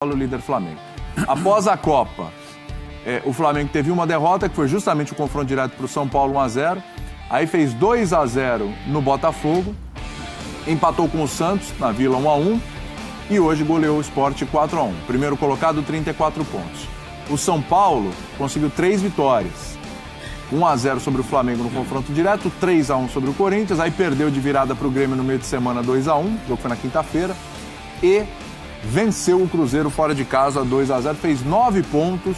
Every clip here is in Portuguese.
Paulo, líder Flamengo. Após a Copa, o Flamengo teve uma derrota, que foi justamente o confronto direto para o São Paulo, 1-0. Aí fez 2-0 no Botafogo, empatou com o Santos, na Vila, 1-1. E hoje goleou o Sport 4-1. Primeiro colocado, 34 pontos. O São Paulo conseguiu 3 vitórias. 1-0 sobre o Flamengo no confronto direto, 3-1 sobre o Corinthians, aí perdeu de virada para o Grêmio no meio de semana, 2-1, o jogo foi na quinta-feira, e venceu o Cruzeiro fora de casa, 2-0, fez 9 pontos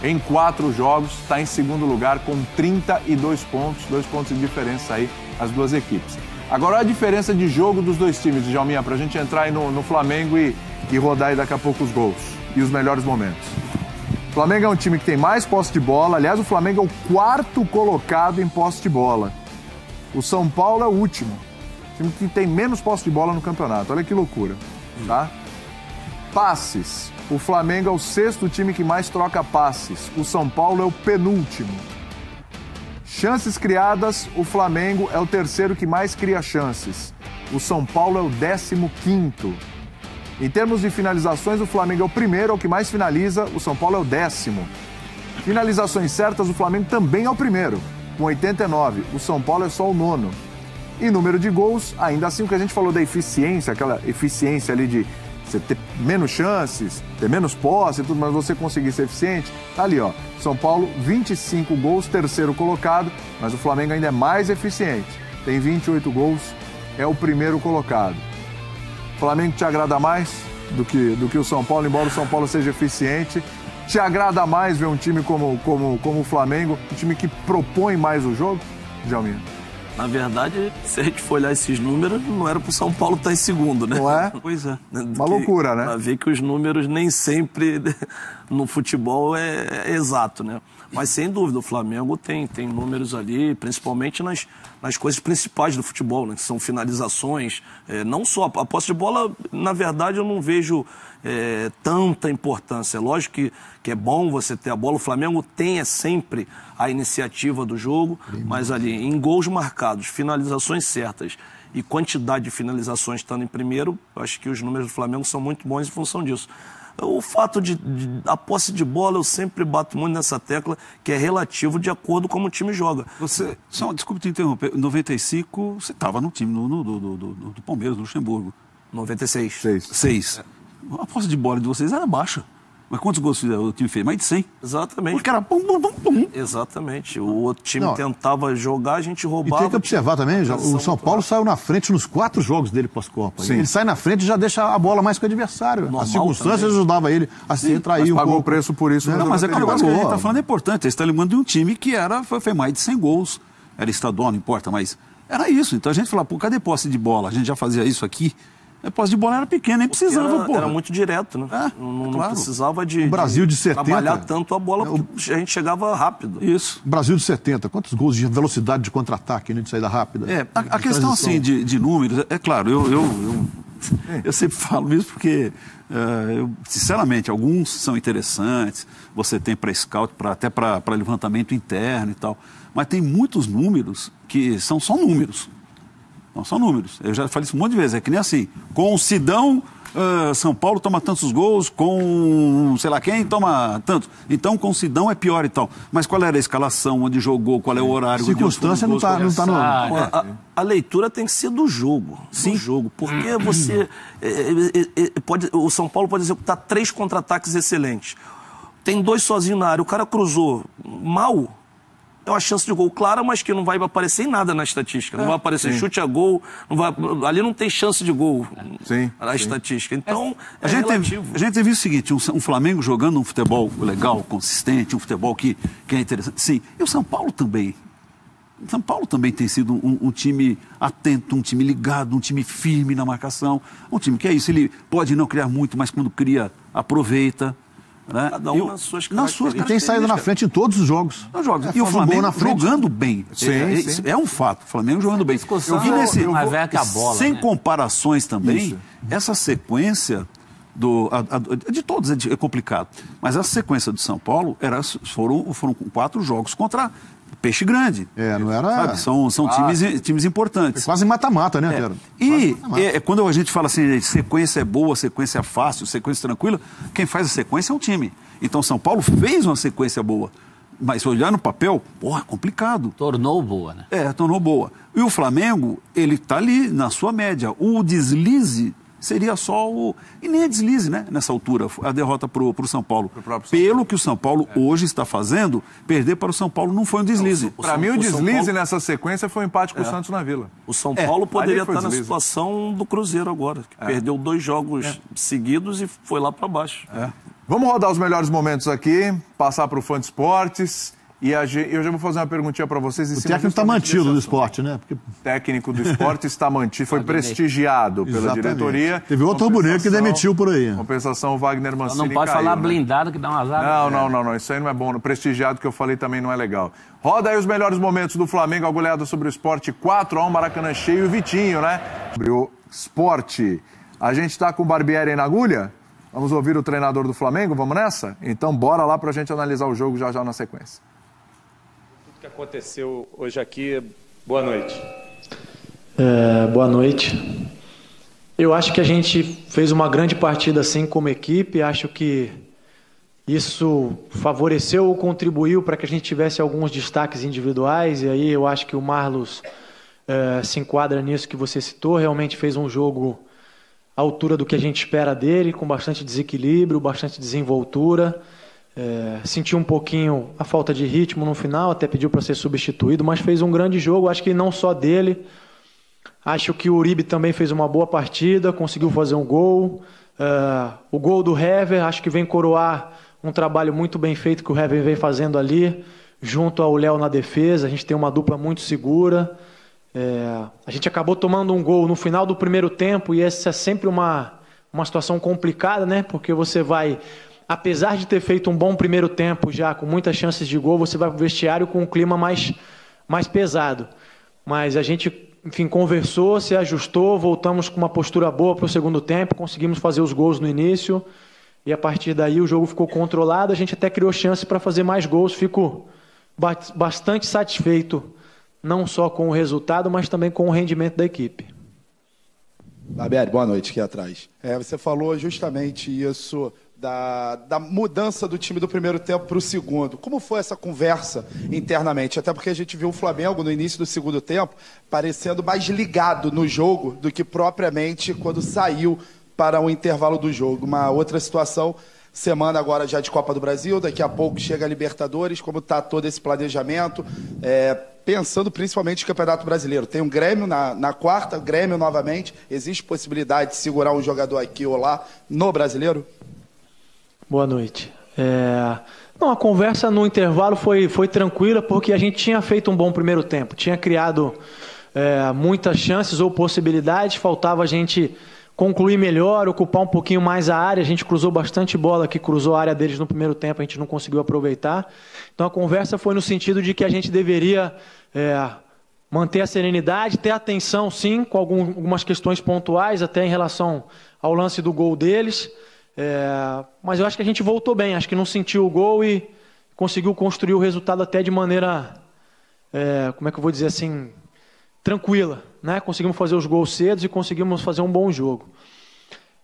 em 4 jogos, está em segundo lugar com 32 pontos, 2 pontos de diferença aí, as duas equipes. Agora a diferença de jogo dos dois times, Djalminha, para a gente entrar aí no Flamengo e rodar aí daqui a pouco os gols e os melhores momentos. O Flamengo é um time que tem mais posse de bola, aliás, o Flamengo é o 4º colocado em posse de bola. O São Paulo é o último, o time que tem menos posse de bola no campeonato, olha que loucura, tá? Passes, o Flamengo é o 6º time que mais troca passes, o São Paulo é o penúltimo. Chances criadas, o Flamengo é o 3º que mais cria chances, o São Paulo é o 15º. Em termos de finalizações, o Flamengo é o primeiro, é o que mais finaliza, o São Paulo é o 10º. Finalizações certas, o Flamengo também é o primeiro, com 89, o São Paulo é só o 9º. E número de gols, ainda assim o que a gente falou da eficiência, aquela eficiência ali de você ter menos chances, ter menos posse e tudo, mas você conseguir ser eficiente, tá ali, ó. São Paulo, 25 gols, 3º colocado, mas o Flamengo ainda é mais eficiente. Tem 28 gols, é o 1º colocado. O Flamengo te agrada mais do que o São Paulo, embora o São Paulo seja eficiente? Te agrada mais ver um time como o Flamengo, um time que propõe mais o jogo, Djalminha? Na verdade, se a gente for olhar esses números, não era pro São Paulo estar em segundo, né? Não é? Pois é. Uma loucura, né? Pra ver que os números nem sempre no futebol é exato, né? Mas sem dúvida, o Flamengo tem números ali, principalmente nas coisas principais do futebol, né? Que são finalizações, não só a posse de bola, na verdade eu não vejo tanta importância. É lógico que é bom você ter a bola, o Flamengo tem sempre a iniciativa do jogo, mas ali em gols marcados, finalizações certas e quantidade de finalizações estando em primeiro, eu acho que os números do Flamengo são muito bons em função disso. O fato a posse de bola, eu sempre bato muito nessa tecla, que é relativo de acordo com como o time joga. Você, desculpe te interromper, em 95 você estava no time do Palmeiras, do Luxemburgo. 96. 6. A posse de bola de vocês era baixa. Mas quantos gols o time fez? Mais de 100. Exatamente. Porque era pum, pum, pum, pum. Exatamente. O outro time tentava jogar, a gente roubava. E tem que observar também, o São Paulo saiu na frente nos 4 jogos dele pós-Copa. Ele sai na frente e já deixa a bola mais com o adversário. Normal, as circunstâncias ajudavam ele a se retrair um pouco. Pagou o preço por isso. Não, Mas é que o negócio que a gente está falando é importante. Você está lembrando de um time que foi mais de 100 gols. Era estadual, não importa, mas era isso. Então a gente falava, pô, cadê posse de bola? A gente já fazia isso aqui. A posse de bola era pequena, nem precisava, pô. Era muito direto, né? Não precisava o Brasil de 70, trabalhar tanto a bola, porque a gente chegava rápido. Isso. Brasil de 70, quantos gols de velocidade de contra-ataque, né, de saída rápida? A questão assim de números, é claro, eu sempre falo isso porque, sinceramente, alguns são interessantes, você tem para scout, até para levantamento interno e tal, mas tem muitos números que são só números. Não são números. Eu já falei isso um monte de vezes. É que nem assim. Com o Sidão, São Paulo toma tantos gols, com sei lá quem toma tanto. Então, com o Sidão é pior e tal. Mas qual era a escalação, onde jogou, qual é o horário? Circunstância não está no... A leitura tem que ser do jogo. Sim. Do jogo. Porque você... o São Paulo pode executar 3 contra-ataques excelentes. Tem 2 sozinhos na área. O cara cruzou mal... É uma chance de gol clara, mas que não vai aparecer em nada na estatística. Não vai aparecer chute a gol, ali não tem chance de gol na estatística. Então, a gente tem visto o seguinte, um Flamengo jogando um futebol legal, consistente, um futebol que é interessante. Sim, e o São Paulo também. O São Paulo também tem sido um time atento, um time ligado, um time firme na marcação. Um time que é isso, ele pode não criar muito, mas quando cria, aproveita. Né? Cada um nas suas características. E tem saído na frente em todos os jogos. E o Flamengo jogando bem. É um fato. O Flamengo jogando bem. Sem comparações também, essa sequência de todos é complicado. Mas essa sequência do São Paulo foram 4 jogos contra peixe grande. Não era... Sabe? São times importantes. É quase mata-mata, né, Pedro? E quando a gente fala assim, sequência é boa, sequência é fácil, sequência tranquila, quem faz a sequência é um time. Então São Paulo fez uma sequência boa. Mas se olhar no papel, é complicado. Tornou boa, né? Tornou boa. E o Flamengo, ele tá ali na sua média. O deslize seria só o... E nem é deslize, né? Nessa altura, a derrota pro São Paulo. Pelo que o São Paulo hoje está fazendo, perder para o São Paulo não foi um deslize. Para mim, o deslize nessa sequência foi um empate com o Santos na Vila. O São Paulo poderia estar na situação do Cruzeiro agora, que perdeu 2 jogos seguidos e foi lá para baixo. Vamos rodar os melhores momentos aqui, passar para o Fã de Esportes. E eu já vou fazer uma perguntinha para vocês. O técnico está mantido do esporte, né? O técnico do esporte está mantido, foi prestigiado pela diretoria. Teve outro bonito que demitiu por aí. Compensação, o Wagner Mancini não pode falar blindado que dá um azar. Não, isso aí não é bom. Prestigiado que eu falei também não é legal. Roda aí os melhores momentos do Flamengo, a goleada sobre o Sport, 4-1, Maracanã cheio e Vitinho, né? Sobre o Sport. A gente está com o Barbieri aí na agulha? Vamos ouvir o treinador do Flamengo, vamos nessa? Então bora lá pra gente analisar o jogo já na sequência. Que aconteceu hoje aqui. Boa noite. Boa noite. Eu acho que a gente fez uma grande partida assim como equipe. Acho que isso favoreceu ou contribuiu para que a gente tivesse alguns destaques individuais. E aí eu acho que o Marlos se enquadra nisso que você citou. Realmente fez um jogo à altura do que a gente espera dele, com bastante desequilíbrio, bastante desenvoltura. Sentiu um pouquinho a falta de ritmo no final, até pediu para ser substituído, mas fez um grande jogo, acho que não só dele. Acho que o Uribe também fez uma boa partida, conseguiu fazer um gol. O gol do Hever, acho que vem coroar um trabalho muito bem feito que o Hever vem fazendo ali, junto ao Léo na defesa. A gente tem uma dupla muito segura. A gente acabou tomando um gol no final do primeiro tempo, e essa é sempre uma situação complicada, né? Porque você vai... Apesar de ter feito um bom primeiro tempo já, com muitas chances de gol, você vai para o vestiário com um clima mais pesado. Mas a gente, enfim, conversou, se ajustou, voltamos com uma postura boa para o segundo tempo, conseguimos fazer os gols no início, e a partir daí o jogo ficou controlado, a gente até criou chance para fazer mais gols. Fico bastante satisfeito, não só com o resultado, mas também com o rendimento da equipe. Barbieri, boa noite, aqui atrás. Você falou justamente isso... Da mudança do time do primeiro tempo para o segundo. Como foi essa conversa internamente? Até porque a gente viu o Flamengo no início do segundo tempo parecendo mais ligado no jogo do que propriamente quando saiu para o intervalo do jogo. Uma outra situação, semana agora já de Copa do Brasil, daqui a pouco chega a Libertadores, como está todo esse planejamento, pensando principalmente no Campeonato Brasileiro. Tem um Grêmio na quarta, Grêmio novamente, existe possibilidade de segurar um jogador aqui ou lá no Brasileiro? Boa noite. Não, a conversa no intervalo foi tranquila, porque a gente tinha feito um bom primeiro tempo, tinha criado muitas chances ou possibilidades, faltava a gente concluir melhor, ocupar um pouquinho mais a área. A gente cruzou bastante bola, que cruzou a área deles no primeiro tempo, a gente não conseguiu aproveitar. Então a conversa foi no sentido de que a gente deveria manter a serenidade, ter atenção sim, com algumas questões pontuais, até em relação ao lance do gol deles. Mas eu acho que a gente voltou bem, acho que não sentiu o gol e conseguiu construir o resultado até de maneira, como é que eu vou dizer assim, tranquila, né? Conseguimos fazer os gols cedo e conseguimos fazer um bom jogo.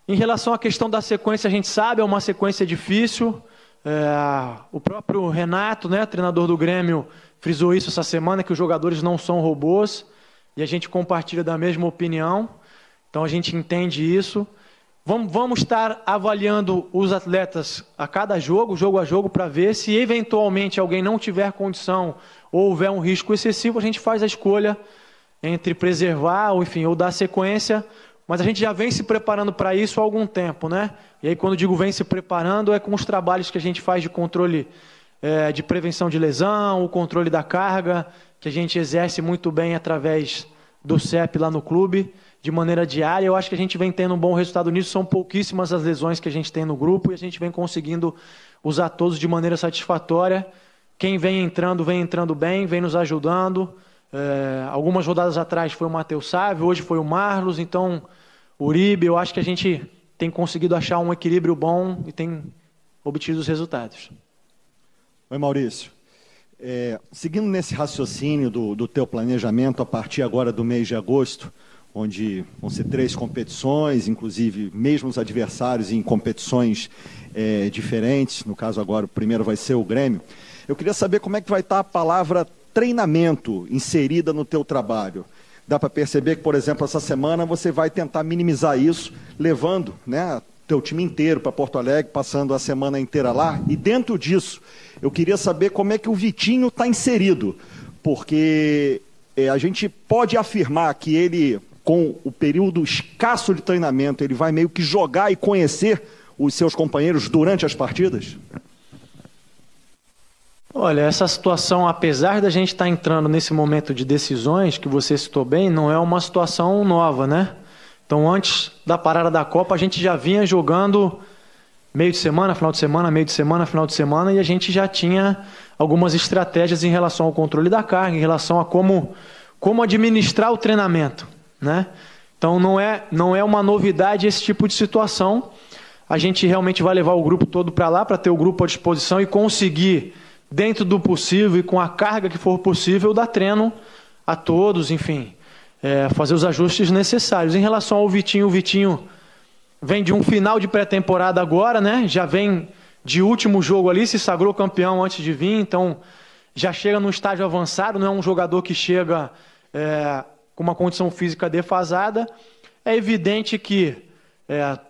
Em relação à questão da sequência, a gente sabe, é uma sequência difícil. O próprio Renato, né, treinador do Grêmio, frisou isso essa semana, que os jogadores não são robôs, e a gente compartilha da mesma opinião, então a gente entende isso. Vamos estar avaliando os atletas a cada jogo a jogo, para ver se eventualmente alguém não tiver condição ou houver um risco excessivo, a gente faz a escolha entre preservar ou dar sequência, mas a gente já vem se preparando para isso há algum tempo, né? E aí quando digo vem se preparando, é com os trabalhos que a gente faz de controle de prevenção de lesão, o controle da carga, que a gente exerce muito bem através do CEP lá no clube, de maneira diária. Eu acho que a gente vem tendo um bom resultado nisso. São pouquíssimas as lesões que a gente tem no grupo e a gente vem conseguindo usar todos de maneira satisfatória. Quem vem entrando bem, vem nos ajudando. Algumas rodadas atrás foi o Matheus Sávio, hoje foi o Marlos, então o Uribe. Eu acho que a gente tem conseguido achar um equilíbrio bom e tem obtido os resultados. Oi, Maurício. Seguindo nesse raciocínio do teu planejamento a partir agora do mês de agosto, onde vão ser 3 competições, inclusive mesmo os adversários em competições diferentes, no caso agora o primeiro vai ser o Grêmio, eu queria saber como é que vai estar a palavra treinamento inserida no teu trabalho. Dá para perceber que, por exemplo, essa semana você vai tentar minimizar isso, levando, né, teu time inteiro para Porto Alegre, passando a semana inteira lá, e dentro disso, eu queria saber como é que o Vitinho está inserido, porque a gente pode afirmar que ele, com o período escasso de treinamento, ele vai meio que jogar e conhecer os seus companheiros durante as partidas? Olha, essa situação, apesar da gente estar entrando nesse momento de decisões, que você citou bem, não é uma situação nova, né? Então, antes da parada da Copa, a gente já vinha jogando meio de semana, final de semana, meio de semana, final de semana, e a gente já tinha algumas estratégias em relação ao controle da carga, em relação a como administrar o treinamento, né? Então, não é uma novidade esse tipo de situação. A gente realmente vai levar o grupo todo para lá, para ter o grupo à disposição e conseguir, dentro do possível e com a carga que for possível, dar treino a todos, enfim, fazer os ajustes necessários. Em relação ao Vitinho, o Vitinho vem de um final de pré-temporada agora, né? Já vem de último jogo ali, se sagrou campeão antes de vir, então já chega no estágio avançado, não é um jogador que chega com uma condição física defasada. É evidente que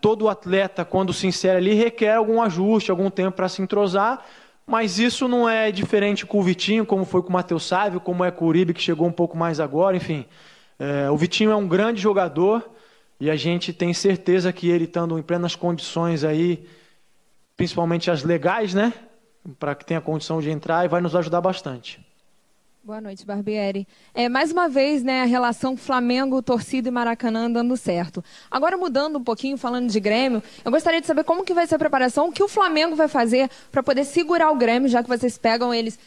todo atleta, quando se insere ali, requer algum ajuste, algum tempo para se entrosar, mas isso não é diferente com o Vitinho, como foi com o Matheus Sávio, como é com o Uribe, que chegou um pouco mais agora, enfim. O Vitinho é um grande jogador e a gente tem certeza que ele, estando em plenas condições aí, principalmente as legais, né, para que tenha condição de entrar, e vai nos ajudar bastante. Boa noite, Barbieri. Mais uma vez, né, a relação Flamengo, torcida e Maracanã dando certo. Agora, mudando um pouquinho, falando de Grêmio, eu gostaria de saber como que vai ser a preparação, o que o Flamengo vai fazer para poder segurar o Grêmio, já que vocês pegam eles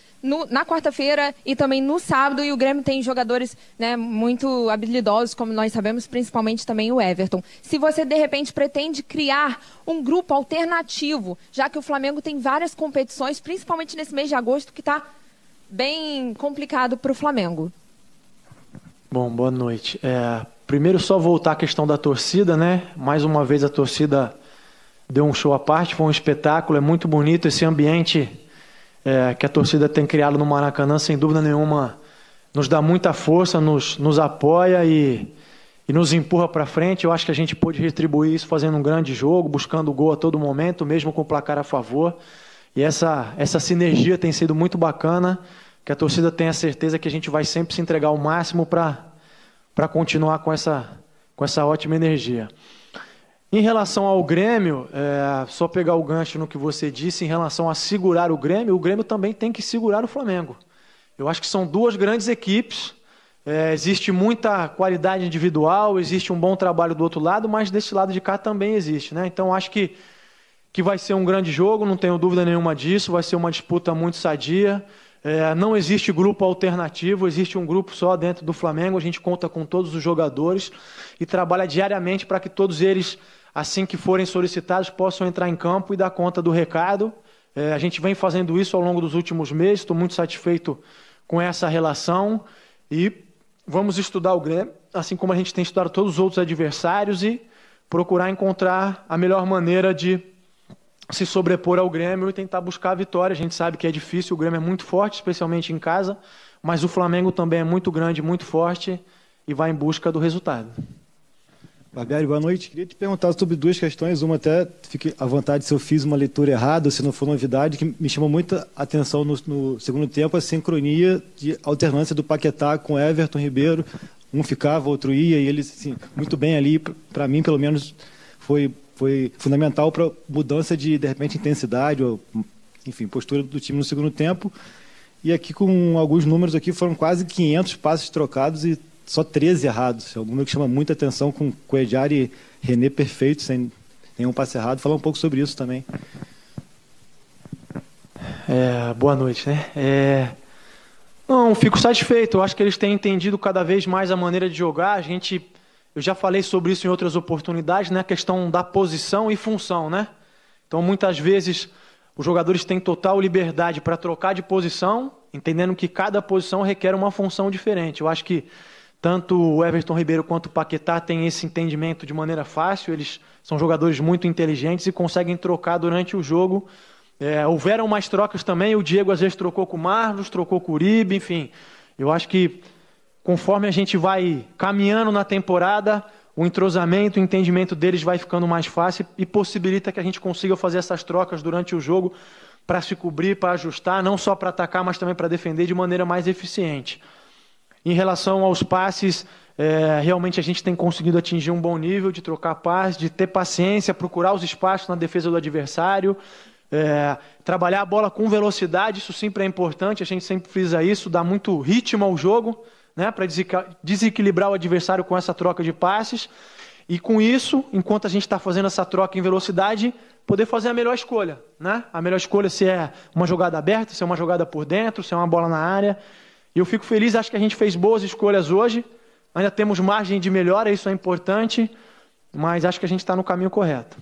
na quarta-feira e também no sábado, e o Grêmio tem jogadores, né, muito habilidosos, como nós sabemos, principalmente também o Everton. Se você, de repente, pretende criar um grupo alternativo, já que o Flamengo tem várias competições, principalmente nesse mês de agosto, que está bem complicado para o Flamengo. Bom, boa noite. Primeiro, só voltar à questão da torcida, né? Mais uma vez a torcida deu um show à parte, foi um espetáculo, é muito bonito esse ambiente que a torcida tem criado no Maracanã, sem dúvida nenhuma, nos dá muita força, nos apoia e nos empurra para frente. Eu acho que a gente pôde retribuir isso fazendo um grande jogo, buscando o gol a todo momento, mesmo com o placar a favor. E essa sinergia tem sido muito bacana, que a torcida tenha certeza que a gente vai sempre se entregar ao máximo para continuar com essa ótima energia. Em relação ao Grêmio, só pegar o gancho no que você disse, em relação a segurar o Grêmio também tem que segurar o Flamengo. Eu acho que são duas grandes equipes, existe muita qualidade individual, existe um bom trabalho do outro lado, mas desse lado de cá também existe, né? Então acho que vai ser um grande jogo, não tenho dúvida nenhuma disso, vai ser uma disputa muito sadia. Não existe grupo alternativo, existe um grupo só dentro do Flamengo, a gente conta com todos os jogadores e trabalha diariamente para que todos eles, assim que forem solicitados, possam entrar em campo e dar conta do recado. A gente vem fazendo isso ao longo dos últimos meses, estou muito satisfeito com essa relação e vamos estudar o Grêmio, assim como a gente tem estudado todos os outros adversários, e procurar encontrar a melhor maneira de se sobrepor ao Grêmio e tentar buscar a vitória. A gente sabe que é difícil, o Grêmio é muito forte, especialmente em casa, mas o Flamengo também é muito grande, muito forte e vai em busca do resultado. Barbieri, boa noite. Queria te perguntar sobre duas questões. Uma, até fique à vontade se eu fiz uma leitura errada, se não for novidade, que me chamou muita atenção no segundo tempo, a sincronia de alternância do Paquetá com Everton Ribeiro. Um ficava, outro ia, e eles, assim, muito bem ali, para mim, pelo menos, foi fundamental para mudança de repente, intensidade, ou, enfim, postura do time no segundo tempo. E aqui, com alguns números aqui, foram quase 500 passes trocados e só 13 errados. É um número que chama muita atenção, com Cuéllar e René perfeitos, sem nenhum passe errado. Falar um pouco sobre isso também. Boa noite, né? Não, fico satisfeito. Eu acho que eles têm entendido cada vez mais a maneira de jogar. Eu já falei sobre isso em outras oportunidades, né? A questão da posição e função, né? Então, muitas vezes, os jogadores têm total liberdade para trocar de posição, entendendo que cada posição requer uma função diferente. Eu acho que tanto o Everton Ribeiro quanto o Paquetá têm esse entendimento de maneira fácil, eles são jogadores muito inteligentes e conseguem trocar durante o jogo. Houveram mais trocas também, o Diego às vezes trocou com o Marlos, trocou com o Uribe, enfim. Eu acho que conforme a gente vai caminhando na temporada, o entrosamento, o entendimento deles vai ficando mais fácil e possibilita que a gente consiga fazer essas trocas durante o jogo para se cobrir, para ajustar, não só para atacar, mas também para defender de maneira mais eficiente. Em relação aos passes, realmente a gente tem conseguido atingir um bom nível de trocar passes, de ter paciência, procurar os espaços na defesa do adversário, trabalhar a bola com velocidade, isso sempre é importante, a gente sempre frisa isso, dá muito ritmo ao jogo, né, para desequilibrar o adversário com essa troca de passes, e com isso, enquanto a gente está fazendo essa troca em velocidade, poder fazer a melhor escolha, né? A melhor escolha se é uma jogada aberta, se é uma jogada por dentro, se é uma bola na área. E eu fico feliz, acho que a gente fez boas escolhas hoje, ainda temos margem de melhora, isso é importante, mas acho que a gente está no caminho correto.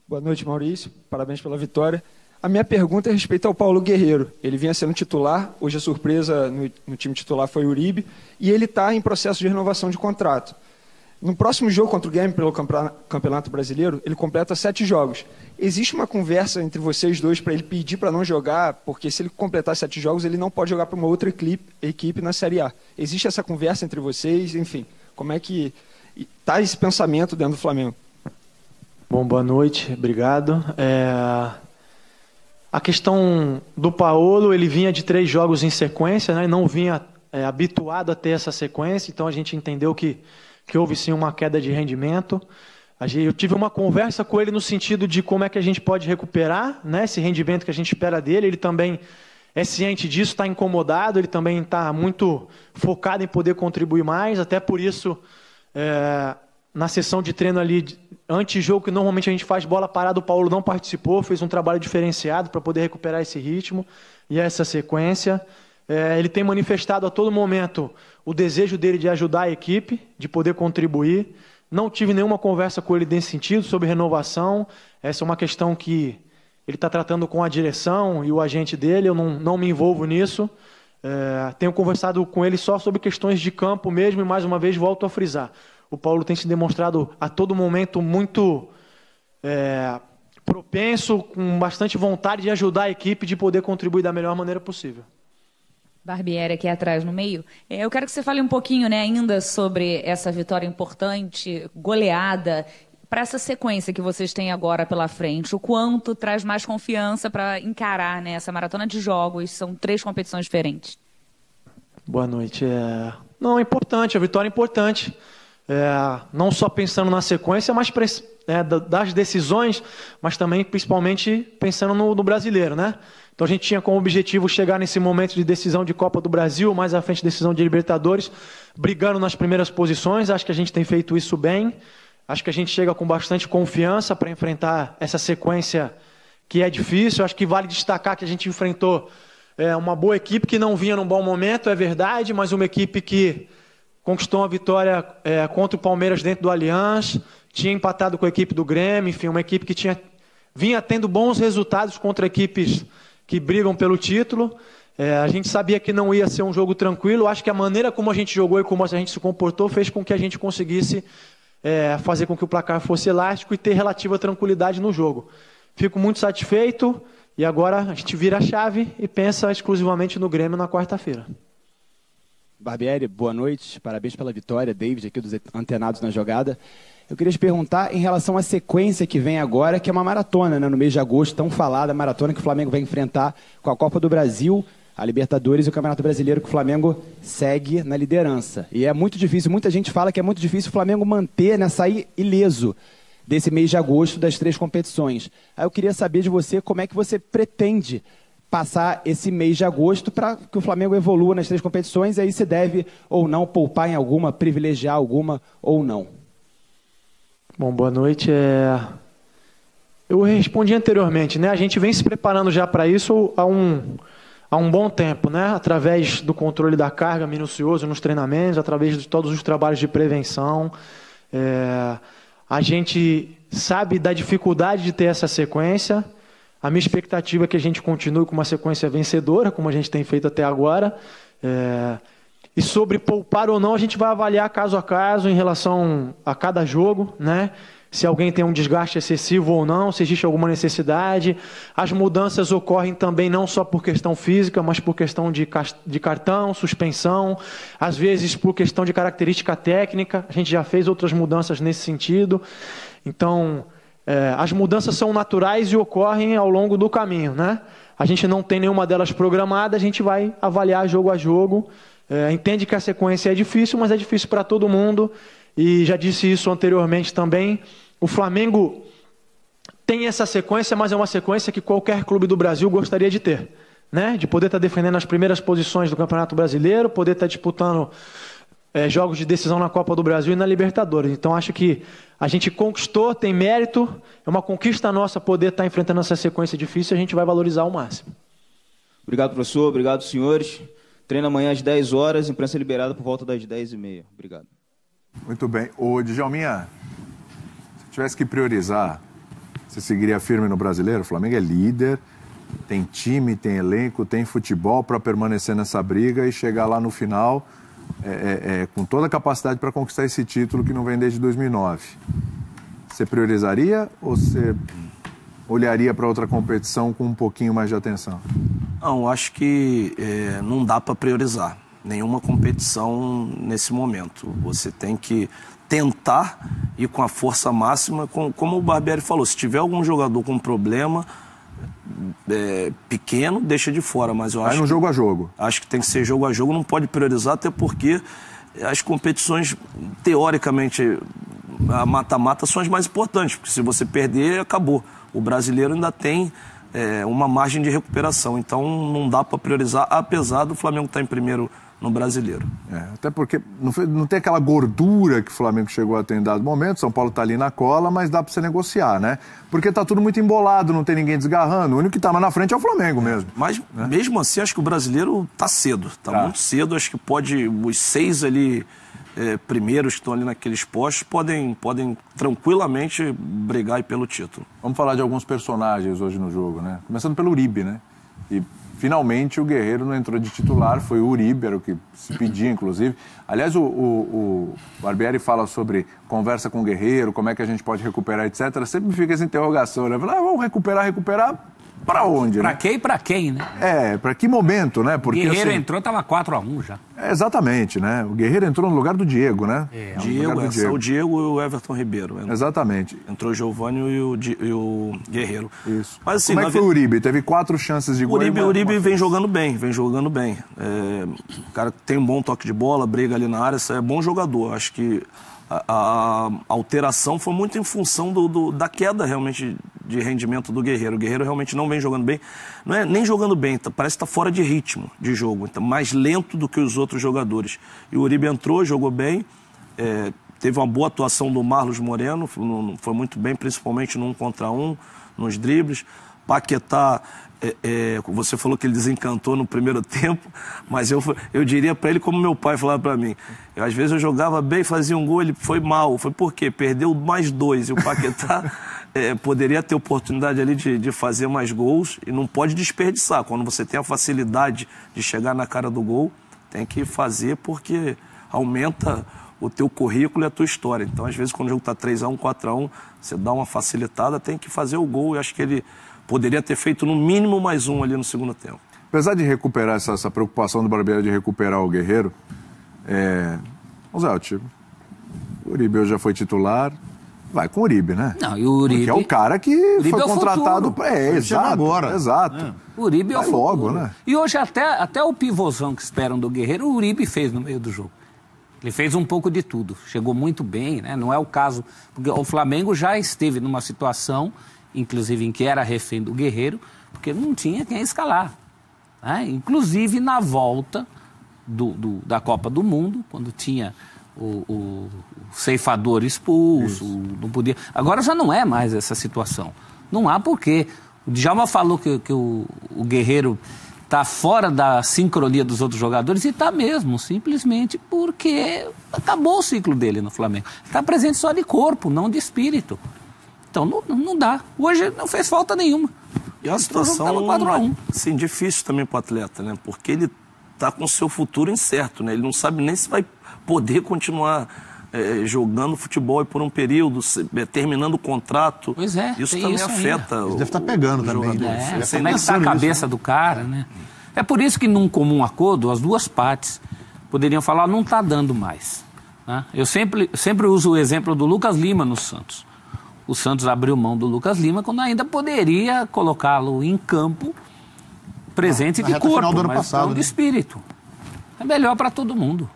Boa noite, Maurício, parabéns pela vitória. A minha pergunta é a respeito ao Paulo Guerreiro. Ele vinha sendo titular, hoje a surpresa no time titular foi o Uribe, e ele está em processo de renovação de contrato. No próximo jogo contra o Grêmio pelo Campeonato Brasileiro, ele completa 7 jogos. Existe uma conversa entre vocês dois para ele pedir para não jogar, porque se ele completar 7 jogos, ele não pode jogar para uma outra equipe na Série A. Existe essa conversa entre vocês? Enfim, como é que está esse pensamento dentro do Flamengo? Bom, boa noite, obrigado. A questão do Paulo, ele vinha de 3 jogos em sequência, né? Não vinha habituado a ter essa sequência, então a gente entendeu que houve sim uma queda de rendimento. Eu tive uma conversa com ele no sentido de como é que a gente pode recuperar, né, esse rendimento que a gente espera dele. Ele também é ciente disso, está incomodado, ele também está muito focado em poder contribuir mais, até por isso, na sessão de treino ali, antes-jogo, que normalmente a gente faz bola parada, o Paulo não participou, fez um trabalho diferenciado para poder recuperar esse ritmo e essa sequência. Ele tem manifestado a todo momento o desejo dele de ajudar a equipe, de poder contribuir. Não tive nenhuma conversa com ele nesse sentido, sobre renovação. Essa é uma questão que ele está tratando com a direção e o agente dele, eu não me envolvo nisso. Tenho conversado com ele só sobre questões de campo mesmo, e mais uma vez volto a frisar. O Paulo tem se demonstrado a todo momento muito propenso, com bastante vontade de ajudar a equipe, de poder contribuir da melhor maneira possível. Barbieri aqui atrás no meio. Eu quero que você fale um pouquinho, né, ainda sobre essa vitória importante, goleada, para essa sequência que vocês têm agora pela frente. O quanto traz mais confiança para encarar, né, essa maratona de jogos? São 3 competições diferentes. Boa noite. Não, é importante, a vitória é importante. Não só pensando na sequência, mas das decisões, mas também principalmente pensando no brasileiro, né? Então a gente tinha como objetivo chegar nesse momento de decisão de Copa do Brasil, mais à frente decisão de Libertadores, brigando nas primeiras posições. Acho que a gente tem feito isso bem. Acho que a gente chega com bastante confiança para enfrentar essa sequência que é difícil. Acho que vale destacar que a gente enfrentou uma boa equipe que não vinha num bom momento, é verdade, mas uma equipe que conquistou uma vitória contra o Palmeiras dentro do Allianz, tinha empatado com a equipe do Grêmio, enfim, uma equipe que vinha tendo bons resultados contra equipes que brigam pelo título. A gente sabia que não ia ser um jogo tranquilo. Acho que a maneira como a gente jogou e como a gente se comportou fez com que a gente conseguisse fazer com que o placar fosse elástico e ter relativa tranquilidade no jogo. Fico muito satisfeito e agora a gente vira a chave e pensa exclusivamente no Grêmio na quarta-feira. Barbieri, boa noite, parabéns pela vitória, David aqui dos Antenados na Jogada. Eu queria te perguntar em relação à sequência que vem agora, que é uma maratona, né, no mês de agosto, tão falada, a maratona que o Flamengo vai enfrentar com a Copa do Brasil, a Libertadores e o Campeonato Brasileiro, que o Flamengo segue na liderança. E é muito difícil, muita gente fala que é muito difícil o Flamengo manter, né, sair ileso desse mês de agosto das 3 competições. Aí eu queria saber de você como é que você pretende passar esse mês de agosto para que o Flamengo evolua nas 3 competições, e aí se deve ou não poupar em alguma, privilegiar alguma ou não. Bom, boa noite. Eu respondi anteriormente, né? A gente vem se preparando já para isso há um bom tempo, né? Através do controle da carga minucioso nos treinamentos, através de todos os trabalhos de prevenção. A gente sabe da dificuldade de ter essa sequência. A minha expectativa é que a gente continue com uma sequência vencedora, como a gente tem feito até agora. E sobre poupar ou não, a gente vai avaliar caso a caso em relação a cada jogo, né? Se alguém tem um desgaste excessivo ou não, se existe alguma necessidade. As mudanças ocorrem também não só por questão física, mas por questão de cartão, suspensão, às vezes por questão de característica técnica. A gente já fez outras mudanças nesse sentido. Então, as mudanças são naturais e ocorrem ao longo do caminho, né? A gente não tem nenhuma delas programada, a gente vai avaliar jogo a jogo. Entende que a sequência é difícil, mas é difícil para todo mundo. E já disse isso anteriormente também. O Flamengo tem essa sequência, mas é uma sequência que qualquer clube do Brasil gostaria de ter, né? De poder estar defendendo as primeiras posições do Campeonato Brasileiro, poder estar disputando jogos de decisão na Copa do Brasil e na Libertadores. Então acho que a gente conquistou, tem mérito, é uma conquista nossa poder estar enfrentando essa sequência difícil, a gente vai valorizar ao máximo. Obrigado, professor, obrigado, senhores. Treino amanhã às 10 horas, imprensa liberada por volta das 10h30. Obrigado. Muito bem. Ô, Djalminha, se tivesse que priorizar, você seguiria firme no Brasileiro? O Flamengo é líder, tem time, tem elenco, tem futebol para permanecer nessa briga e chegar lá no final com toda a capacidade para conquistar esse título que não vem desde 2009. Você priorizaria ou você olharia para outra competição com um pouquinho mais de atenção? Não, acho que não dá para priorizar nenhuma competição nesse momento. Você tem que tentar ir com a força máxima, como o Barbieri falou, se tiver algum jogador com problema pequeno, deixa de fora, mas eu acho no jogo a jogo. Acho que tem que ser jogo a jogo, não pode priorizar, até porque as competições, teoricamente, a mata-mata são as mais importantes, porque se você perder, acabou. O brasileiro ainda tem uma margem de recuperação, então não dá para priorizar, apesar do Flamengo estar em primeiro no Brasileiro. Até porque não tem aquela gordura que o Flamengo chegou a ter em dado momento, São Paulo está ali na cola, mas dá para você negociar, né? Porque tá tudo muito embolado, não tem ninguém desgarrando, o único que tá mais na frente é o Flamengo mesmo. Mas mesmo assim, acho que o Brasileiro tá cedo, tá muito cedo, acho que pode, os 6 ali primeiros que estão ali naqueles postos podem tranquilamente brigar aí pelo título. Vamos falar de alguns personagens hoje no jogo, né? Começando pelo Uribe, né? E finalmente o Guerreiro não entrou de titular, foi o Uribe, era o que se pedia, inclusive. Aliás, o Barbieri fala sobre conversa com o Guerreiro, como é que a gente pode recuperar, etc. Sempre fica essa interrogação, né? Vamos recuperar para onde, pra né? quem e pra quem, né? Para que momento, né? Porque, o Guerreiro assim, entrou, tava 4-1 já. Exatamente, né? O Guerreiro entrou no lugar do Diego, né? O Diego e o Everton Ribeiro. Exatamente. Entrou o Giovani e o Guerreiro. Isso. Mas, assim, como é que foi o Uribe? Teve 4 chances de gol. O Uribe vem jogando bem, o cara tem um bom toque de bola, briga ali na área, é bom jogador. Acho que a alteração foi muito em função da queda realmente de rendimento do Guerreiro. O Guerreiro realmente não vem jogando bem, não é nem jogando bem, parece que está fora de ritmo de jogo, então, mais lento do que os outros jogadores. E o Uribe entrou, jogou bem, teve uma boa atuação do Marlos Moreno, foi muito bem, principalmente no 1 contra 1, nos dribles. Paquetá, você falou que ele desencantou no primeiro tempo, mas eu diria para ele como meu pai falava para mim. Às vezes eu jogava bem, fazia um gol, ele foi mal. Foi por quê? Perdeu mais 2. E o Paquetá poderia ter oportunidade ali de fazer mais gols e não pode desperdiçar. Quando você tem a facilidade de chegar na cara do gol, tem que fazer porque aumenta o teu currículo e a tua história. Então, às vezes, quando o jogo está 3-1, 4-1, você dá uma facilitada, tem que fazer o gol. E acho que ele poderia ter feito no mínimo mais 1 ali no segundo tempo. Apesar de recuperar essa preocupação do Barbieri de recuperar o Guerreiro, o Uribe hoje já foi titular, vai com o Uribe, né? Não, e o Uribe... Porque é o cara que foi contratado... exato, agora. Exato. O Uribe é o futuro. Logo, né? E hoje até o pivôzão que esperam do Guerreiro, o Uribe fez no meio do jogo. Ele fez um pouco de tudo, chegou muito bem, né? Não é o caso... Porque o Flamengo já esteve numa situação, inclusive em que era refém do Guerreiro, porque não tinha quem escalar. Né? Inclusive na volta da Copa do Mundo, quando tinha o ceifador expulso, não podia... Agora já não é mais essa situação. Não há porquê. O Djalma falou que o Guerreiro está fora da sincronia dos outros jogadores, e está mesmo, simplesmente porque acabou o ciclo dele no Flamengo. Está presente só de corpo, não de espírito. Então não dá. Hoje não fez falta nenhuma. E a situação assim, difícil também para o atleta, né? Porque ele está com o seu futuro incerto, né? Ele não sabe nem se vai poder continuar jogando futebol por um período, terminando o contrato. Pois é. Isso também afeta. Ele deve estar pegando também. Como é que está a cabeça do cara, né? É por isso que num comum acordo, as duas partes poderiam falar, não está dando mais. Né? Eu sempre uso o exemplo do Lucas Lima no Santos. O Santos abriu mão do Lucas Lima quando ainda poderia colocá-lo em campo presente de corpo, mas não de espírito. É melhor para todo mundo.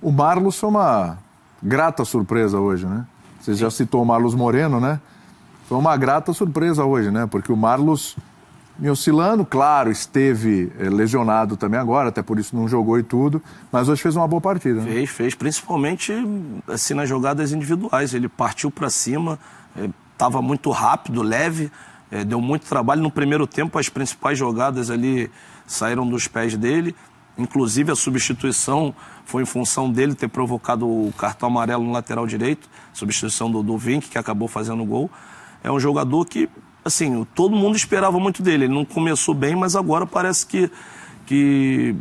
O Marlos foi uma grata surpresa hoje, né? Você já citou o Marlos Moreno, né? Foi uma grata surpresa hoje, né? Porque o Marlos me oscilando, claro, esteve lesionado também agora, até por isso não jogou e tudo, mas hoje fez uma boa partida. Né? Fez, principalmente assim, nas jogadas individuais. Ele partiu para cima, estava muito rápido, leve, deu muito trabalho. No primeiro tempo, as principais jogadas ali saíram dos pés dele, inclusive a substituição foi em função dele ter provocado o cartão amarelo no lateral direito, substituição do Vink, que acabou fazendo o gol. É um jogador que, assim, todo mundo esperava muito dele. Ele não começou bem, mas agora parece que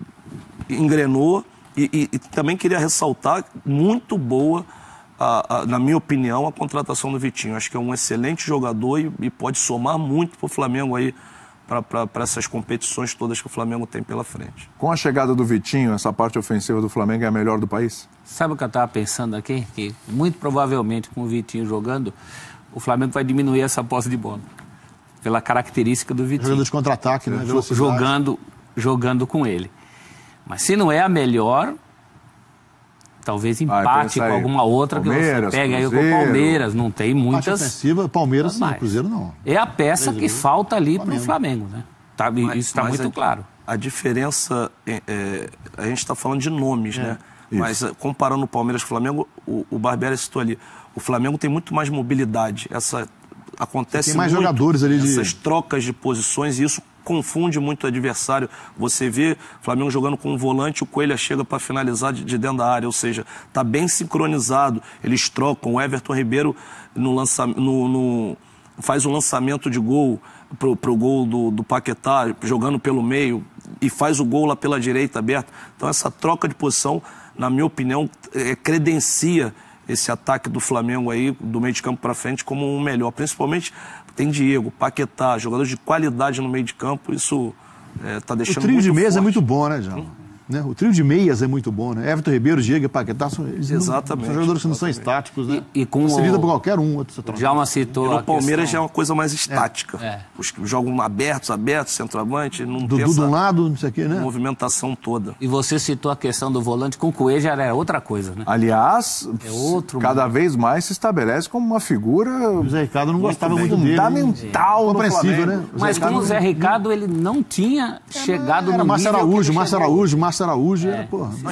engrenou. E também queria ressaltar, muito boa, na minha opinião, a contratação do Vitinho. Acho que é um excelente jogador e pode somar muito para o Flamengo aí, para essas competições todas que o Flamengo tem pela frente. Com a chegada do Vitinho, essa parte ofensiva do Flamengo é a melhor do país? Sabe o que eu estava pensando aqui? Que muito provavelmente com o Vitinho jogando, o Flamengo vai diminuir essa posse de bola. Pela característica do Vitinho. Jogando de contra-ataque, né? Jogando com ele. Mas se não é a melhor, talvez empate com alguma outra Palmeiras, que você pega aí com o Palmeiras. Não tem muitas. Parte ofensiva, Palmeiras sim, Cruzeiro não. É a peça que falta ali para o Flamengo, né? Isso está muito claro. A diferença, a gente está falando de nomes, né? Isso. Mas comparando o Palmeiras com o Flamengo, o Barbieri citou ali, o Flamengo tem muito mais mobilidade. Acontece tem mais muito jogadores ali essas trocas de posições, e isso confunde muito o adversário. Você vê o Flamengo jogando com um volante, o Coelho chega para finalizar de dentro da área, ou seja, está bem sincronizado. Eles trocam, o Everton Ribeiro faz um lançamento de gol para o gol do Paquetá, jogando pelo meio, e faz o gol lá pela direita aberta. Então essa troca de posição, na minha opinião, credencia esse ataque do Flamengo aí, do meio de campo para frente, como o melhor. Principalmente tem Diego, Paquetá, jogadores de qualidade no meio de campo, isso está deixando muito forte. O trio de meias é muito bom, né, João? Né? O trio de meias é muito bom, né? Everton Ribeiro, Diego e Paquetá são jogadores que não são estáticos, né? E com vida por qualquer um. Djalma citou no Palmeiras já é uma coisa mais estática. Os que jogam abertos, centroavante, não tem de um lado, não sei o quê, né? Movimentação toda. E você citou a questão do volante com o Coelho, já era outra coisa, né? Aliás, cada vez mais se estabelece como uma figura... O Zé Ricardo não gostava muito dele. Fundamental no Flamengo, né? Mas com o Zé Ricardo, ele não tinha chegado no Márcio Araújo,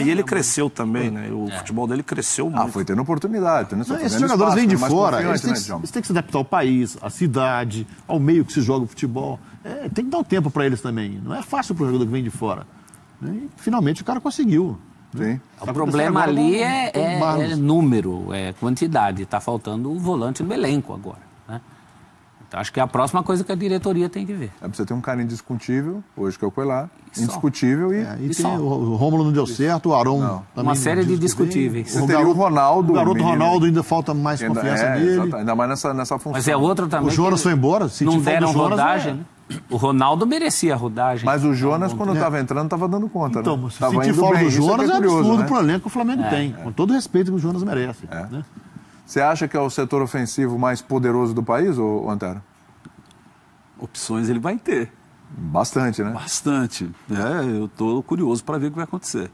E ele cresceu também, né? O futebol dele cresceu muito. Foi tendo oportunidade. Né? Esses jogadores vêm de fora, eles têm que se adaptar ao país, à cidade, ao meio que se joga o futebol. Tem que dar um tempo para eles também. Não é fácil para o jogador que vem de fora. E, finalmente o cara conseguiu. Sim. O problema ali é número, é quantidade. Está faltando o volante no elenco agora. Né? Então, acho que é a próxima coisa que a diretoria tem que ver. Você tem um cara indiscutível, hoje que é o Coelho, indiscutível e o Rômulo não deu certo, o Arão também. Uma série de discutíveis. O Ronaldo. O garoto Ronaldo ainda falta mais confiança nele. Ainda mais nessa função. Mas é outro também. O Jonas foi embora. Não deram rodagem, né? O Ronaldo merecia a rodagem. Mas o Jonas, quando estava entrando, estava dando conta. Então, né? sentir falta do Jonas é absurdo pro elenco que o Flamengo tem. Com todo o respeito que o Jonas merece. Né? Você acha que é o setor ofensivo mais poderoso do país, ou Antero? Opções ele vai ter. Bastante, né? Bastante. Eu estou curioso para ver o que vai acontecer.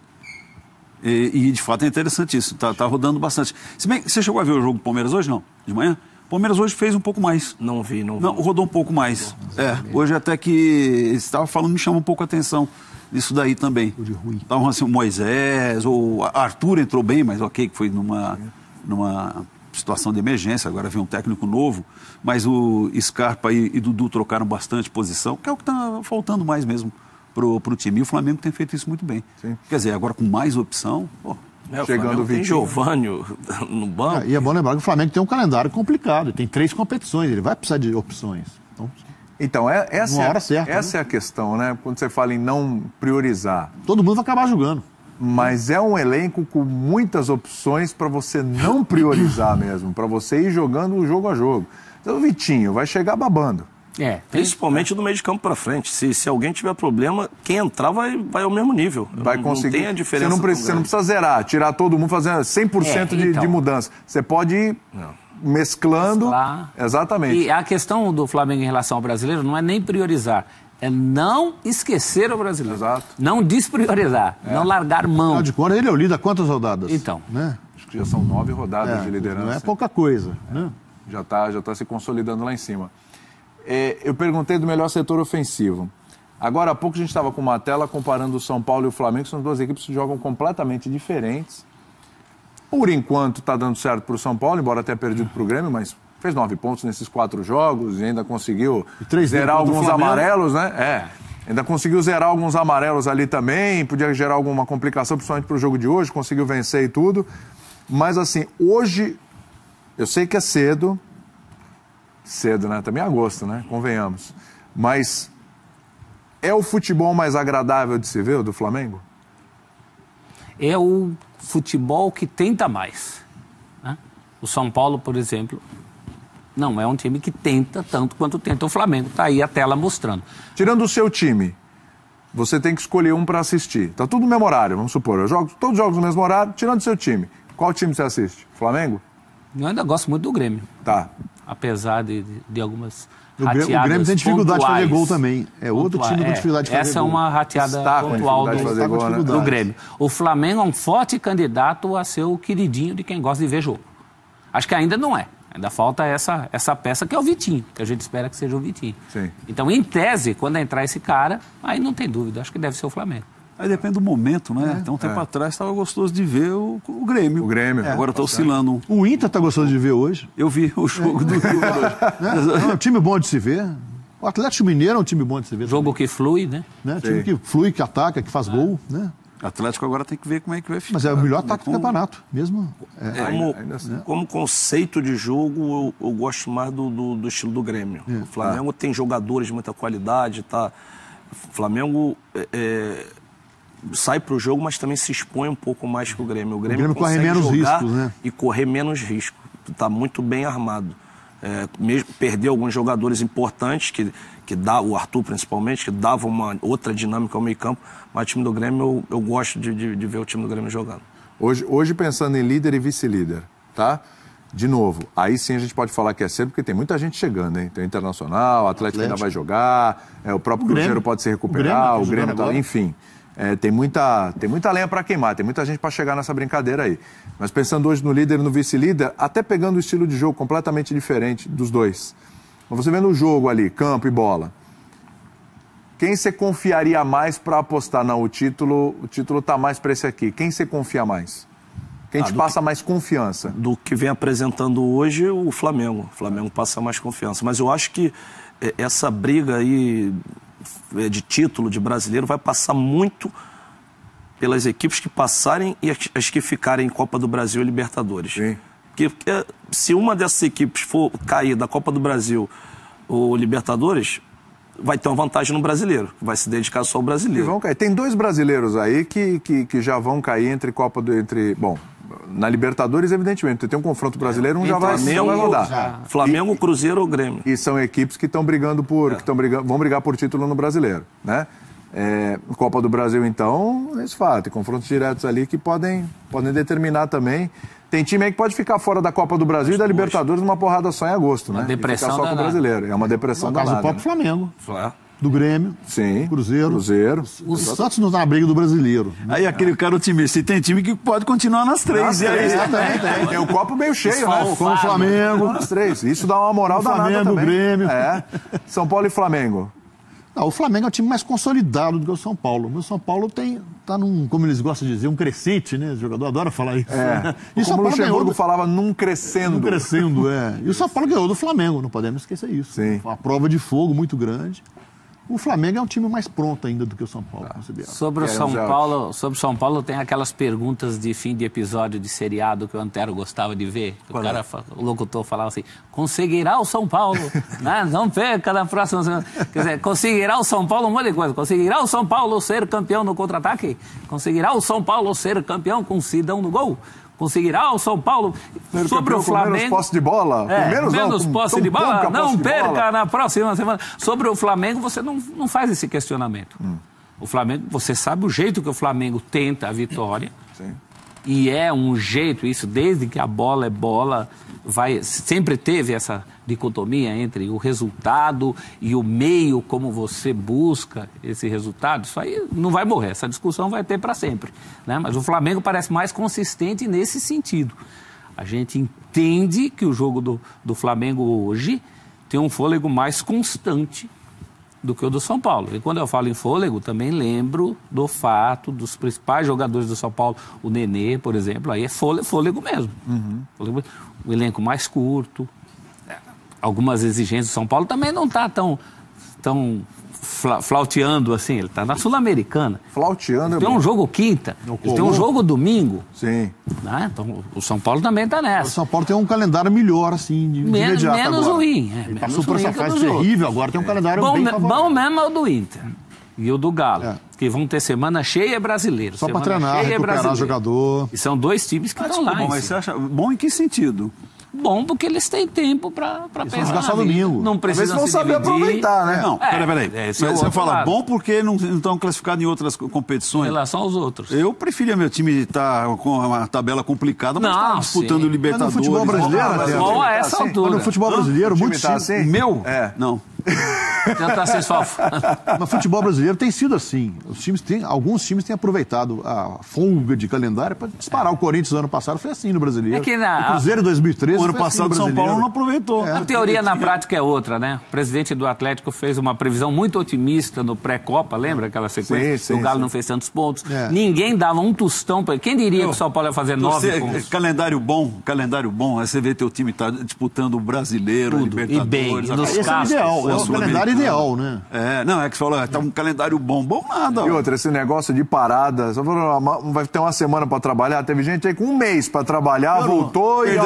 E de fato é interessante isso. Tá rodando bastante. Se bem, você chegou a ver o jogo do Palmeiras hoje, não? De manhã? O Palmeiras hoje fez um pouco mais. Não vi. Não, rodou um pouco mais. Hoje até que você estava falando, me chama um pouco a atenção isso daí também. Estavam assim, o Moisés, o Arthur entrou bem, mas ok, que foi numa situação de emergência, agora vem um técnico novo, mas o Scarpa e Dudu trocaram bastante posição, que é o que está faltando mais mesmo pro time. E o Flamengo tem feito isso muito bem. Sim. Quer dizer, agora com mais opção, chegando o Vitinho. Tem Giovânio no banco. E é bom lembrar que o Flamengo tem um calendário complicado, tem 3 competições, ele vai precisar de opções. Então essa é a questão, né? Quando você fala em não priorizar. Todo mundo vai acabar jogando. Mas é um elenco com muitas opções para você não priorizar mesmo, para você ir jogando jogo a jogo. Então o Vitinho vai chegar babando. Principalmente do meio de campo para frente. Se alguém tiver problema, quem entrar vai ao mesmo nível. Vai conseguir. Não tem a diferença. Você não precisa zerar, tirar todo mundo, fazendo 100% de mudança. Você pode ir mesclando. Exatamente. E a questão do Flamengo em relação ao brasileiro não é nem priorizar, é não esquecer o brasileiro. Exato. Não despriorizar, não largar mão. Afinal de contas, ele é o líder há quantas rodadas? Então. Né? Acho que já são 9 rodadas de liderança. Não é pouca coisa. Né? Já tá se consolidando lá em cima. Eu perguntei do melhor setor ofensivo. Agora há pouco a gente estava com uma tela comparando o São Paulo e o Flamengo, que são 2 equipes que jogam completamente diferentes. Por enquanto está dando certo para o São Paulo, embora tenha perdido para o Grêmio, mas fez 9 pontos nesses 4 jogos e ainda conseguiu zerar alguns amarelos, né? Ainda conseguiu zerar alguns amarelos ali também, podia gerar alguma complicação, principalmente para o jogo de hoje, conseguiu vencer e tudo. Mas assim, hoje, eu sei que é cedo, né? Também é agosto, né? Convenhamos. Mas é o futebol mais agradável de se ver, o do Flamengo? É o futebol que tenta mais. Né? O São Paulo, por exemplo, não é um time que tenta tanto quanto tenta o Flamengo. Está aí a tela mostrando. Tirando o seu time, você tem que escolher um para assistir. Está tudo no mesmo horário, vamos supor. Todos os jogos no mesmo horário, tirando o seu time. Qual time você assiste? Flamengo? Eu ainda gosto muito do Grêmio. Tá. Apesar de algumas o rateadas Grêmio tem dificuldade pontuais, de fazer gol também. É outro time com dificuldade de fazer gol. Essa é uma rateada pontual do Grêmio. O Flamengo é um forte candidato a ser o queridinho de quem gosta de ver jogo. Acho que ainda não é. Ainda falta essa peça que é o Vitinho, que a gente espera que seja o Vitinho. Sim. Então, em tese, quando entrar esse cara, aí não tem dúvida. Acho que deve ser o Flamengo. Aí depende do momento, né? Então, um tempo atrás estava gostoso de ver o Grêmio. O Grêmio. Agora está oscilando. O Inter está gostoso de ver hoje. Eu vi o jogo do Rio hoje. É um time bom de se ver. O Atlético Mineiro é um time bom de se ver. Jogo que flui, né? Time que flui, que ataca, que faz gol, né? O Atlético agora tem que ver como é que vai ficar. Mas é o melhor ataque do campeonato, mesmo. Como conceito de jogo, eu gosto mais do estilo do Grêmio. O Flamengo tem jogadores de muita qualidade, tá? O Flamengo sai para o jogo, mas também se expõe um pouco mais que o Grêmio. O Grêmio corre menos riscos, né? E correr menos risco. Está muito bem armado. Mesmo perdeu alguns jogadores importantes, que dá, o Arthur principalmente, que dava uma outra dinâmica ao meio campo, mas o time do Grêmio, eu gosto de ver o time do Grêmio jogando. Hoje pensando em líder e vice-líder, tá? De novo, aí sim a gente pode falar que é cedo, porque tem muita gente chegando, hein? Tem o Internacional, o Atlético ainda vai jogar, o próprio Cruzeiro pode se recuperar, o Grêmio tá, enfim. Tem muita lenha para queimar, tem muita gente para chegar nessa brincadeira aí. Mas pensando hoje no líder e no vice-líder, até pegando o estilo de jogo completamente diferente dos dois. Você vendo o jogo ali, campo e bola, quem você confiaria mais para apostar? Não, o título tá mais para esse aqui. Quem você confia mais? Quem te passa mais confiança? Do que vem apresentando hoje, o Flamengo. O Flamengo passa mais confiança. Mas eu acho que essa briga aí de título de brasileiro vai passar muito pelas equipes que passarem e as que ficarem em Copa do Brasil e Libertadores. Sim. Porque se uma dessas equipes for cair da Copa do Brasil ou Libertadores, vai ter uma vantagem no brasileiro, vai se dedicar só ao brasileiro. Vão cair. Tem 2 brasileiros aí que já vão cair entre Bom, na Libertadores, evidentemente, tem um confronto brasileiro, já vai rodar. Flamengo, Cruzeiro ou Grêmio. E são equipes que estão brigando vão brigar por título no brasileiro, né? Copa do Brasil, então, esse fato. Tem confrontos diretos ali que podem determinar também. Tem time aí que pode ficar fora da Copa do Brasil e da Libertadores numa porrada só em agosto, né? Depressão só com o brasileiro. É uma depressão danada. No caso do próprio Flamengo. Do Grêmio. Sim. Cruzeiro. O Santos não tá na briga do brasileiro. Aí aquele cara otimista. E tem time que pode continuar nas 3. Tem o copo meio cheio, né? Com o Flamengo. Nas 3. Isso dá uma moral danada também. Flamengo, Grêmio. São Paulo e Flamengo. O Flamengo é o time mais consolidado do que o São Paulo. O São Paulo está num, como eles gostam de dizer, um crescente, né? O jogador adora falar isso. E o São Paulo Luxemburgo falava num crescendo. Num crescendo, E o São Paulo ganhou do Flamengo, não podemos esquecer isso. Sim. Uma prova de fogo muito grande. O Flamengo é um time mais pronto ainda do que o São Paulo, considero. Sobre o São Paulo tem aquelas perguntas de fim de episódio de seriado que o Antero gostava de ver. O locutor falava assim, conseguirá o São Paulo, né? Não perca na próxima semana. Quer dizer, conseguirá o São Paulo um monte de coisa. Conseguirá o São Paulo ser campeão no contra-ataque? Conseguirá o São Paulo ser campeão com Sidão no gol? Conseguirá o São Paulo sobre o Flamengo? Menos posse de bola? Menos posse de bola? Não perca na próxima semana. Sobre o Flamengo, você não faz esse questionamento. O Flamengo, você sabe o jeito que o Flamengo tenta a vitória. Sim. E é um jeito, isso desde que a bola é bola, sempre teve essa dicotomia entre o resultado e o meio como você busca esse resultado. Isso aí não vai morrer, essa discussão vai ter para sempre, né? Mas o Flamengo parece mais consistente nesse sentido. A gente entende que o jogo do Flamengo hoje tem um fôlego mais constante do que o do São Paulo. E quando eu falo em fôlego, também lembro do fato dos principais jogadores do São Paulo, o Nenê, por exemplo, aí é fôlego mesmo. O elenco mais curto, algumas exigências do São Paulo também não está tão flauteando assim, ele está na Sul-Americana. Flauteando tem um jogo quinta, tem um jogo domingo. Sim. Né? Então o São Paulo também está nessa. O São Paulo tem um calendário melhor, assim, de imediato menos agora. ruim. Ele passou por essa fase terrível, agora tem um calendário bem favorável. Bom mesmo é o do Inter e o do Galo, que vão ter semana cheia brasileiro. Só para treinar, recuperar jogador. E são dois times que estão lá. Mas você acha bom em que sentido? Bom, porque eles têm tempo para pensar. Jogar só domingo. Não precisam vão saber aproveitar, né? Não, peraí. Você fala bom porque não estão classificados em outras competições. Em relação aos outros. Eu preferia meu time estar com uma tabela complicada, mas estar disputando o Libertadores. Mas no futebol brasileiro, bom a essa altura. No futebol brasileiro, muito tá assim? Meu? Não. Tentar ser só. No futebol brasileiro tem sido assim. Alguns times têm aproveitado a folga de calendário para disparar. O Corinthians no ano passado foi assim no brasileiro. O Cruzeiro em 2013 o ano passado assim São Paulo não aproveitou. A teoria na prática é outra, né? O presidente do Atlético fez uma previsão muito otimista no pré-Copa, lembra aquela sequência? Sim, o Galo não fez tantos pontos. Ninguém dava um tostão para ele. Quem diria que o São Paulo ia fazer 9 pontos? Calendário bom. Aí você vê teu time tá disputando o brasileiro, o Libertadores. E bem, esse é o ideal, é o calendário ideal, né? Não, é que você falou, tá um calendário bom nada. E outra, esse negócio de parada, só falou, vai ter uma semana para trabalhar, teve gente aí com um mês para trabalhar, voltou e...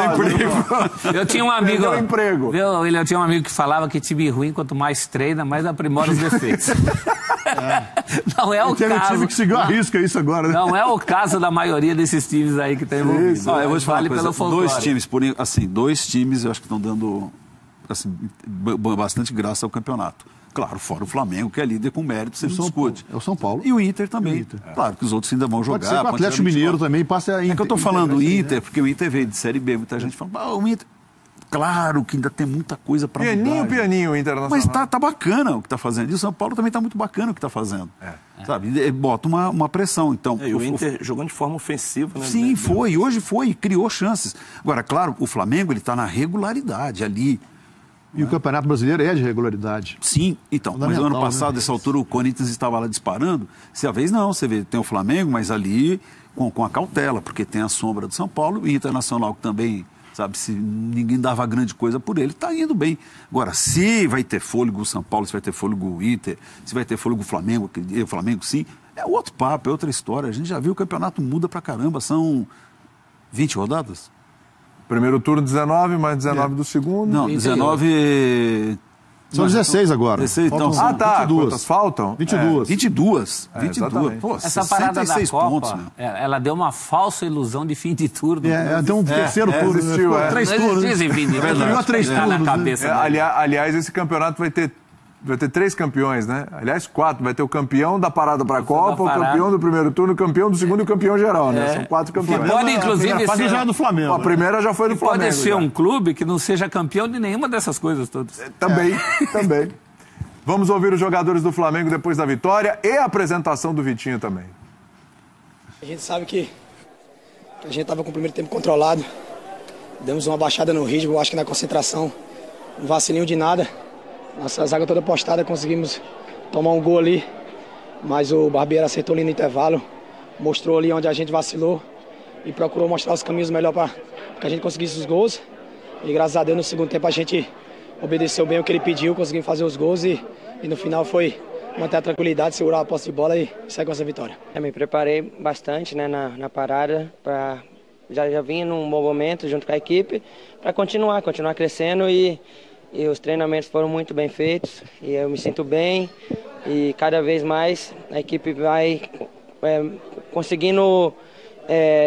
Eu tinha um amigo... emprego. Eu tinha um amigo que falava que time ruim, quanto mais treina, mais aprimora os defeitos. Não é o caso... Tem um time que seguiu a risca isso agora, né? Não é o caso da maioria desses times aí que tem envolvido. Eu vou te falar uma coisa, dois times eu acho que estão dando bastante graça ao campeonato. Claro, fora o Flamengo, que é líder com mérito, você discute. É o São Paulo. E o Inter também. Claro que os outros ainda vão jogar. Pode ser que o Atlético Mineiro também passe a Inter. É que eu estou falando Inter, porque o Inter veio de Série B, muita gente fala, o Inter... Claro que ainda tem muita coisa para mudar. Pianinho o Internacional. Mas tá bacana o que está fazendo. E o São Paulo também está muito bacana o que está fazendo. Sabe? Bota uma pressão. Então, e o Inter jogando de forma ofensiva, né? Sim, hoje foi, criou chances. Agora, claro, o Flamengo ele está na regularidade ali. E o Campeonato Brasileiro é de regularidade. Sim, então. Mas no ano passado, nessa altura, o Corinthians estava lá disparando. Se a vez não, você vê, tem o Flamengo, mas ali com a cautela, porque tem a sombra do São Paulo e o Internacional que também, sabe, se ninguém dava grande coisa por ele, está indo bem. Agora, se vai ter fôlego o São Paulo, se vai ter fôlego o Inter, se vai ter fôlego o Flamengo sim, é outro papo, é outra história. A gente já viu o campeonato muda pra caramba, são 20 rodadas. Primeiro turno 19, mais 19 do segundo. Não, 19... São 16 agora. 16, então, tá. 22. Quantas faltam? 22. 22. Pô, essa parada da Copa, ela deu uma falsa ilusão de fim de turno. Deu um terceiro turno. Existiu, 3 turnos. Criou 3 turnos. Na cabeça, aliás, esse campeonato vai ter 3 campeões, né? Aliás, 4. Vai ter o campeão da parada para a Copa, o campeão do primeiro turno, o campeão do segundo e o campeão geral, né? São 4 campeões. Pode, inclusive, ser... já do Flamengo. A primeira já foi do Flamengo. Pode ser um clube que não seja campeão de nenhuma dessas coisas todas. Também. Vamos ouvir os jogadores do Flamengo depois da vitória e a apresentação do Vitinho também. A gente sabe que a gente estava com o primeiro tempo controlado. Demos uma baixada no ritmo, acho que na concentração. Um vacilinho de nada. Nossa zaga toda postada, conseguimos tomar um gol ali. Mas o Barbeiro acertou ali no intervalo. Mostrou ali onde a gente vacilou. E procurou mostrar os caminhos melhor para que a gente conseguisse os gols. E graças a Deus no segundo tempo a gente obedeceu bem o que ele pediu, conseguimos fazer os gols. E no final foi manter a tranquilidade, segurar a posse de bola e sair com essa vitória. Eu me preparei bastante, né, na parada, já vim num bom momento junto com a equipe para continuar crescendo e os treinamentos foram muito bem feitos e eu me sinto bem e cada vez mais a equipe vai conseguindo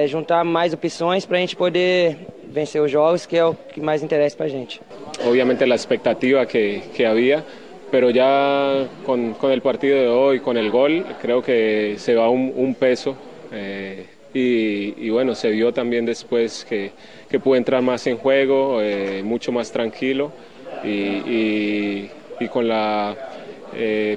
juntar mais opções para a gente poder vencer os jogos, que é o que mais interessa para a gente. Obviamente la expectativa que había, pero ya con el partido de hoy, con el gol, creo que se va un peso. Y bueno, se vio también después que pude entrar más en juego, mucho más tranquilo y con la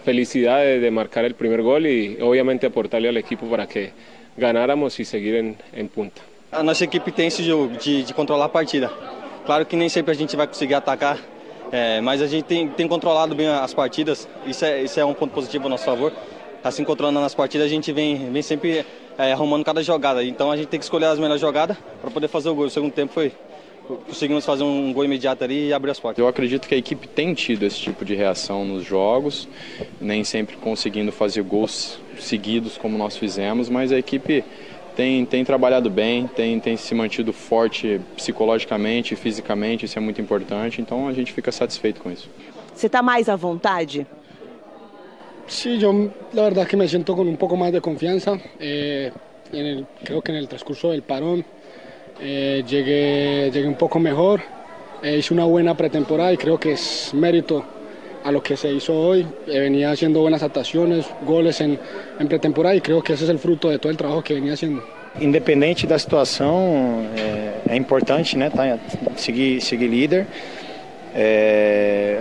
felicidad de marcar el primer gol y obviamente aportarle al equipo para que ganáramos y seguir en punta. A nossa equipe tem esse jogo de controlar a partida. Claro que nem sempre a gente vai conseguir atacar, mas a gente tem controlado bem as partidas, isso é um ponto positivo a nosso favor. Assim, controlando as partidas, a gente vem sempre arrumando cada jogada. Então a gente tem que escolher as melhores jogadas para poder fazer o gol. O segundo tempo conseguimos fazer um gol imediato ali e abrir as portas. Eu acredito que a equipe tem tido esse tipo de reação nos jogos, nem sempre conseguindo fazer gols seguidos como nós fizemos, mas a equipe tem trabalhado bem, tem se mantido forte psicologicamente e fisicamente, isso é muito importante, então a gente fica satisfeito com isso. Você está mais à vontade? Sí, yo la verdad es que me siento con un poco más de confianza. Creo que en el transcurso del parón llegué un poco mejor. Hice una buena pretemporada y creo que es mérito a lo que se hizo hoy. Venía haciendo buenas actuaciones, goles en pretemporada y creo que ese es el fruto de todo el trabajo que venía haciendo. Independente da situação, é importante, né, seguir líder.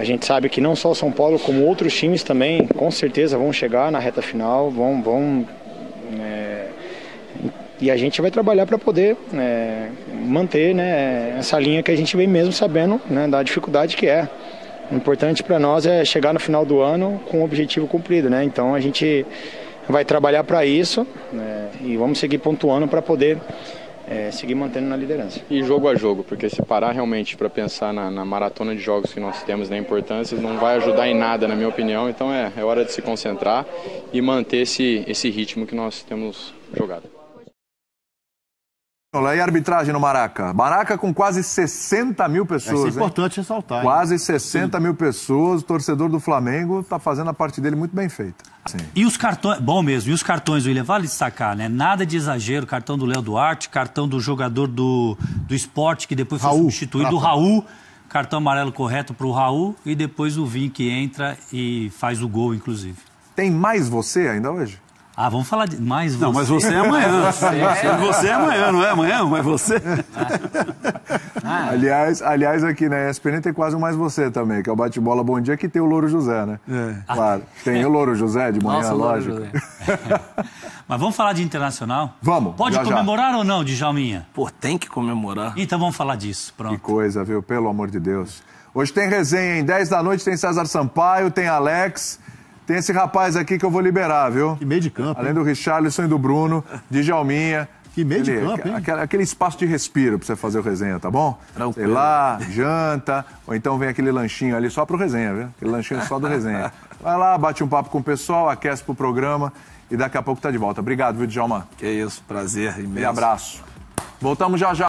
A gente sabe que não só o São Paulo, como outros times também, com certeza vão chegar na reta final, e a gente vai trabalhar para poder manter, né, essa linha que a gente vem mesmo sabendo, né, da dificuldade que é. O importante para nós é chegar no final do ano com o objetivo cumprido, né? Então a gente vai trabalhar para isso, né, e vamos seguir pontuando para poder seguir mantendo na liderança. E jogo a jogo, porque se parar realmente para pensar na maratona de jogos que nós temos, na importância, não vai ajudar em nada, na minha opinião. Então é hora de se concentrar e manter esse ritmo que nós temos jogado. E a arbitragem no Maraca? Maraca com quase 60 mil pessoas. Isso é importante ressaltar. Quase 60 mil pessoas. O torcedor do Flamengo está fazendo a parte dele muito bem feita. Sim. E os cartões, bom mesmo, e os cartões, William, vale destacar, né? Nada de exagero, cartão do Léo Duarte, cartão do jogador do Sport, que depois foi substituído, o Raul, cartão amarelo correto para o Raul, e depois o Vim que entra e faz o gol, inclusive. Tem mais você ainda hoje? Ah, vamos falar de mais você. Não, mas você é amanhã. Você é amanhã, não é amanhã, mas você. Aliás, aqui na ESPN tem quase um mais você também, que é o Bate-Bola Bom Dia, que tem o Louro José, né? Claro. Tem o Louro José de manhã, lógico. Mas vamos falar de Internacional? Vamos. Pode comemorar ou não, Djalminha? Pô, tem que comemorar. Então vamos falar disso, pronto. Que coisa, viu? Pelo amor de Deus. Hoje tem resenha, em 10 da noite tem César Sampaio, tem Alex... Tem esse rapaz aqui que eu vou liberar, viu? Que meio de campo. Além do Richarlison e do Bruno, Djalminha. Que meio de campo, hein? Aquele espaço de respiro pra você fazer o resenha, tá bom? Tranquilo. Sei lá, janta, ou então vem aquele lanchinho ali só pro resenha, viu? Aquele lanchinho só do resenha. Vai lá, bate um papo com o pessoal, aquece pro programa e daqui a pouco tá de volta. Obrigado, viu, Djalma? Que isso, prazer imenso. E abraço. Voltamos já já.